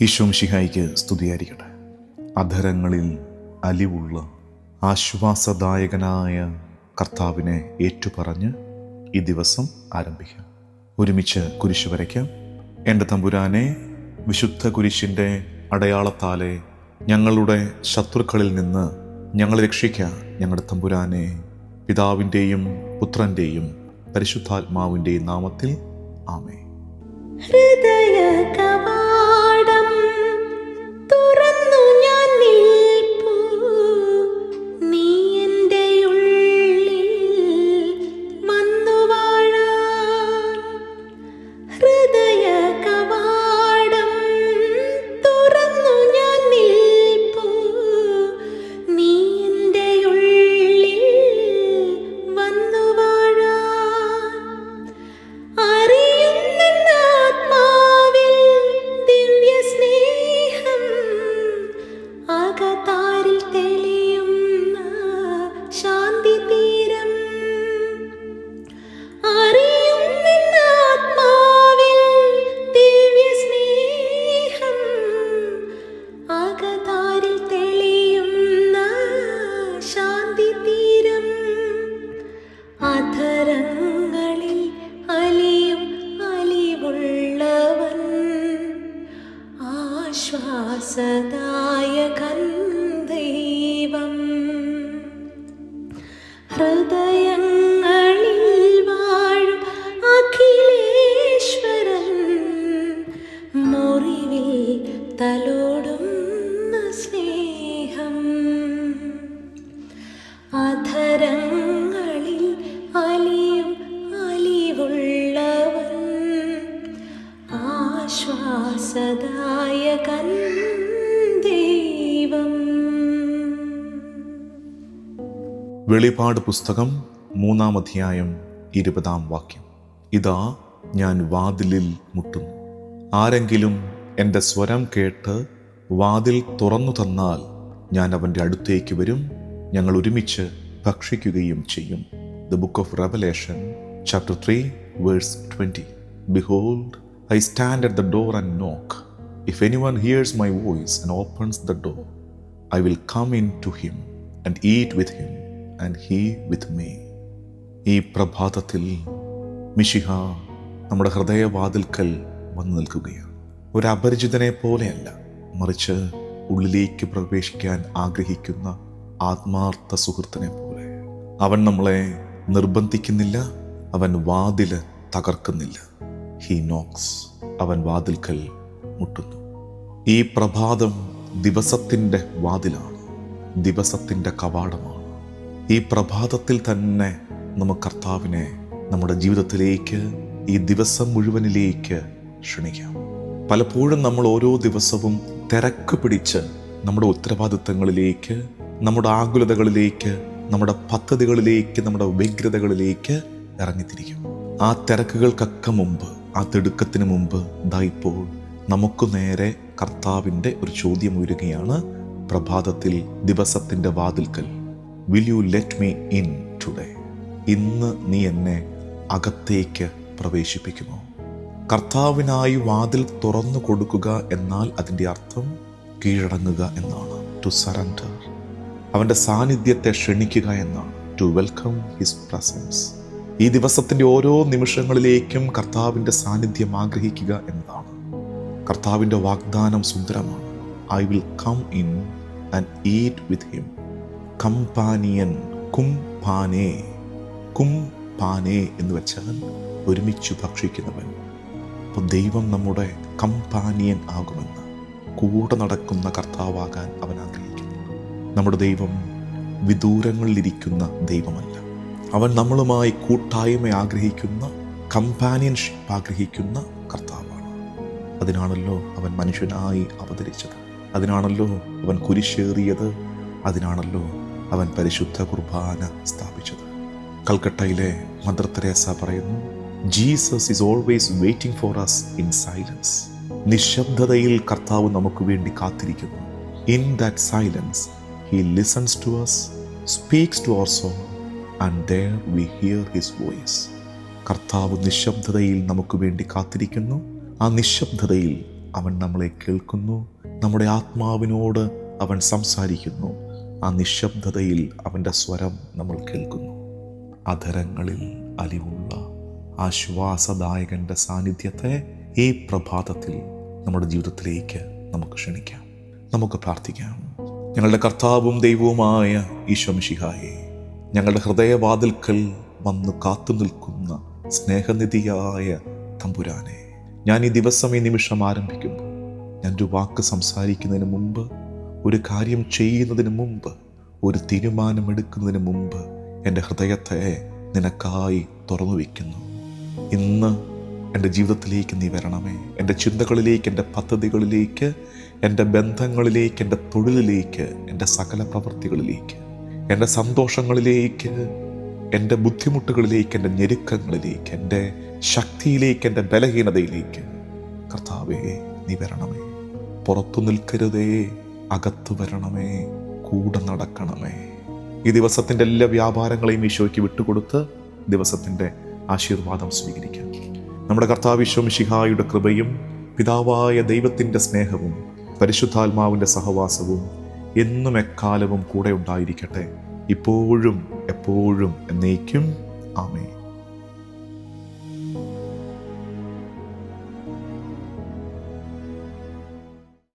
ഈശോ മിശിഹായ്ക്ക് സ്തുതിയായിരിക്കട്ടെ. അധരങ്ങളിൽ അലിവുള്ള ആശ്വാസദായകനായ കർത്താവിനെ ഏറ്റുപറഞ്ഞ് ഈ ദിവസം ആരംഭിക്കാം. ഒരുമിച്ച് കുരിശ് വരയ്ക്കാം. എൻ്റെ തമ്പുരാനെ, വിശുദ്ധ കുരിശിൻ്റെ അടയാളത്താലെ ഞങ്ങളുടെ ശത്രുക്കളിൽ നിന്ന് ഞങ്ങളെ രക്ഷിക്കാം. ഞങ്ങളുടെ തമ്പുരാനെ, പിതാവിൻ്റെയും പുത്രൻ്റെയും പരിശുദ്ധാത്മാവിൻ്റെയും നാമത്തിൽ ആമേൻ. ഹൃദയ കവാടം തുറന്നു ഞാൻ നിൽപ്പൂ, നീ എൻ്റെ ഉള്ളിൽ വന്നു വാഴാൻ. ഹൃദയ കവാടം തുറന്നു ഞാൻ നിൽപ്പൂ, നീ എൻ്റെ ഉള്ളിൽ വന്നു വാഴാൻ. അധരങ്ങളിൽ അലിയും അലിവുള്ളവൻ, ആശ്വാസദായകൻ ദൈവം. ഹൃദയങ്ങളിൽ വാഴും അഖിലേശ്വരൻ, മുറിവിൽ തലോടുന്ന സ്നേഹം. അധരങ്ങളിൽ അലിയും അലിവുള്ളവൻ, ആശ്വാസദായകൻ ദൈവം. വെളിപാട് പുസ്തകം 3-ാം അധ്യായം 20-ാം വാക്യം. ഇതാ ഞാൻ വാതിലിൽ മുട്ടുന്നു. ആരെങ്കിലും എൻ്റെ സ്വരം കേട്ട് വാതിൽ തുറന്നു തന്നാൽ ഞാൻ അവൻ്റെ അടുത്തേക്ക് വരും, ഞങ്ങൾ ഒരുമിച്ച് ഭക്ഷിക്കുകയും ചെയ്യും. The book of Revelation, chapter 3, verse 20. Behold, I stand at the door and knock. If anyone hears my voice and opens the door, I will come in to him and eat with him and he with me. ഈ പ്രഭാതത്തിൽ മിശിഹ നമ്മുടെ ഹൃദയവാതിൽക്കൽ വന്നു നിൽക്കുകയാണ്. ഒരു അപരിചിതനെ പോലെയല്ല, മറിച്ച് ഉള്ളിലേക്ക് പ്രവേശിക്കാൻ ആഗ്രഹിക്കുന്ന ആത്മാർത്ഥ സുഹൃത്തിനെ പോലെ. അവൻ നമ്മളെ നിർബന്ധിക്കുന്നില്ല, അവൻ വാതില് തകർക്കുന്നില്ല. ഹി നോക്സ്, അവൻ വാതിൽക്കൽ മുട്ടുന്നു. ഈ പ്രഭാതം ദിവസത്തിൻ്റെ വാതിലാണ്, ദിവസത്തിൻ്റെ കവാടമാണ്. ഈ പ്രഭാതത്തിൽ തന്നെ നമുക്ക് കർത്താവിനെ നമ്മുടെ ജീവിതത്തിലേക്ക്, ഈ ദിവസം മുഴുവനിലേക്ക് ക്ഷണിക്കാം. പലപ്പോഴും നമ്മൾ ഓരോ ദിവസവും തിരക്ക് പിടിച്ച് നമ്മുടെ ഉത്തരവാദിത്തങ്ങളിലേക്ക്, നമ്മുടെ ആകുലതകളിലേക്ക്, നമ്മുടെ പദ്ധതികളിലേക്ക്, നമ്മുടെ വ്യഗ്രതകളിലേക്ക് ഇറങ്ങിത്തിരിക്കും. ആ തിരക്കുകൾക്കൊക്കെ മുമ്പ്, ആ തിടുക്കത്തിന് മുമ്പ് ഇപ്പോൾ നമുക്ക് നേരെ കർത്താവിൻ്റെ ഒരു ചോദ്യം ഉയരുകയാണ്. പ്രഭാതത്തിൽ ദിവസത്തിൻ്റെ വാതിൽക്കൽ, will you let me in today? ഇന്ന് നീ എന്നെ അകത്തേക്ക് പ്രവേശിപ്പിക്കുമോ? കർത്താവിനായി വാതിൽ തുറന്നു കൊടുക്കുക എന്നാൽ അതിൻ്റെ അർത്ഥം കീഴടങ്ങുക എന്നാണ്. ടു സറണ്ടർ, അവൻ്റെ സാന്നിധ്യത്തെ ക്ഷണിക്കുക എന്നാണ്. To welcome his presence. ഈ ദിവസത്തിൻ്റെ ഓരോ നിമിഷങ്ങളിലേക്കും കർത്താവിൻ്റെ സാന്നിധ്യം ആഗ്രഹിക്കുക എന്നതാണ്. കർത്താവിൻ്റെ വാഗ്ദാനം സുന്ദരമാണ്. I will come in and eat with him. Companion, കുംപാനേ. കുംപാനേ എന്ന് വെച്ചാൽ ഒരുമിച്ച് ഭക്ഷിക്കുന്നവൻ. അപ്പോൾ ദൈവം നമ്മുടെ കംപാനിയൻ ആകുമെന്ന്, കൂടെ നടക്കുന്ന കർത്താവാകാൻ അവൻ ആഗ്രഹിക്കുന്നു. നമ്മുടെ ദൈവം വിദൂരങ്ങളിലിരിക്കുന്ന ദൈവമല്ല. അവൻ നമ്മളുമായി കൂട്ടായ്മ ആഗ്രഹിക്കുന്ന, കമ്പാനിയൻഷിപ്പ് ആഗ്രഹിക്കുന്ന കർത്താവാണ്. അതിനാണല്ലോ അവൻ മനുഷ്യനായി അവതരിച്ചത്, അതിനാണല്ലോ അവൻ കുരിശേറിയത്, അതിനാണല്ലോ അവൻ പരിശുദ്ധ കുർബാന സ്ഥാപിച്ചത്. കൽക്കട്ടയിലെ മദർ തെരേസ പറയുന്നു, Jesus is always waiting for us in silence. നിശബ്ദതയിൽ കർത്താവ് നമുക്ക് വേണ്ടി കാത്തിരിക്കുന്നു. In that silence he listens to us, speaks to our soul, and there we hear his voice. കർത്താവ് നിശബ്ദതയിൽ നമുക്ക് വേണ്ടി കാത്തിരിക്കുന്നു. ആ നിശബ്ദതയിൽ അവൻ നമ്മളെ കേൾക്കുന്നു. നമ്മുടെ ആത്മാവിനോട് അവൻ സംസാരിക്കുന്നു. ആ നിശബ്ദതയിൽ അവൻ്റെ സ്വരം നമ്മൾ കേൾക്കുന്നു. അധരങ്ങളിൽ അലിവുള്ള ആശ്വാസദായകൻ്റെ സാന്നിധ്യത്തെ ഈ പ്രഭാതത്തിൽ നമ്മുടെ ജീവിതത്തിലേക്ക് നമുക്ക് ക്ഷണിക്കാം. നമുക്ക് പ്രാർത്ഥിക്കാം. ഞങ്ങളുടെ കർത്താവും ദൈവവുമായ ഈശോ മിശിഹായേ, ഞങ്ങളുടെ ഹൃദയവാതിൽക്കൽ വന്ന് കാത്തു നിൽക്കുന്ന സ്നേഹനിധിയായ തമ്പുരാനെ, ഞാൻ ഈ ദിവസം ഈ നിമിഷം ആരംഭിക്കുമ്പോൾ ഞാനൊരു വാക്ക് സംസാരിക്കുന്നതിന് മുമ്പ്, ഒരു കാര്യം ചെയ്യുന്നതിന് മുമ്പ്, ഒരു തീരുമാനമെടുക്കുന്നതിന് മുമ്പ് എൻ്റെ ഹൃദയത്തെ നിനക്കായി തുറന്നു വയ്ക്കുന്നു. ഇന്ന് എൻ്റെ ജീവിതത്തിലേക്ക് നീ വരണമേ. എൻ്റെ ചിന്തകളിലേക്ക്, എൻ്റെ പദ്ധതികളിലേക്ക്, എൻ്റെ ബന്ധങ്ങളിലേക്ക്, എൻ്റെ തൊഴിലിലേക്ക്, എൻ്റെ സകല പ്രവൃത്തികളിലേക്ക്, എൻ്റെ സന്തോഷങ്ങളിലേക്ക്, എൻ്റെ ബുദ്ധിമുട്ടുകളിലേക്ക്, എൻ്റെ ഞെരുക്കങ്ങളിലേക്ക്, എൻ്റെ ശക്തിയിലേക്ക്, എൻ്റെ ബലഹീനതയിലേക്ക് കർത്താവേ നീ വരണമേ. പുറത്തു നിൽക്കരുതേ, അകത്തു വരണമേ, കൂടെ നടക്കണമേ. ഈ ദിവസത്തിൻ്റെ എല്ലാ വ്യാപാരങ്ങളെയും ഈശോയ്ക്ക് വിട്ടുകൊടുത്ത് ദിവസത്തിൻ്റെ ആശീർവാദം സ്വീകരിക്കാം. നമ്മുടെ കർത്താവ് ഈശോ മിശിഹായുടെ കൃപയും പിതാവായ ദൈവത്തിൻ്റെ സ്നേഹവും പരിശുദ്ധാത്മാവിൻ്റെ സഹവാസവും എന്നും എക്കാലവും കൂടെ ഉണ്ടായിരിക്കട്ടെ, ഇപ്പോഴും എപ്പോഴും എന്നേക്കും. ആമേൻ.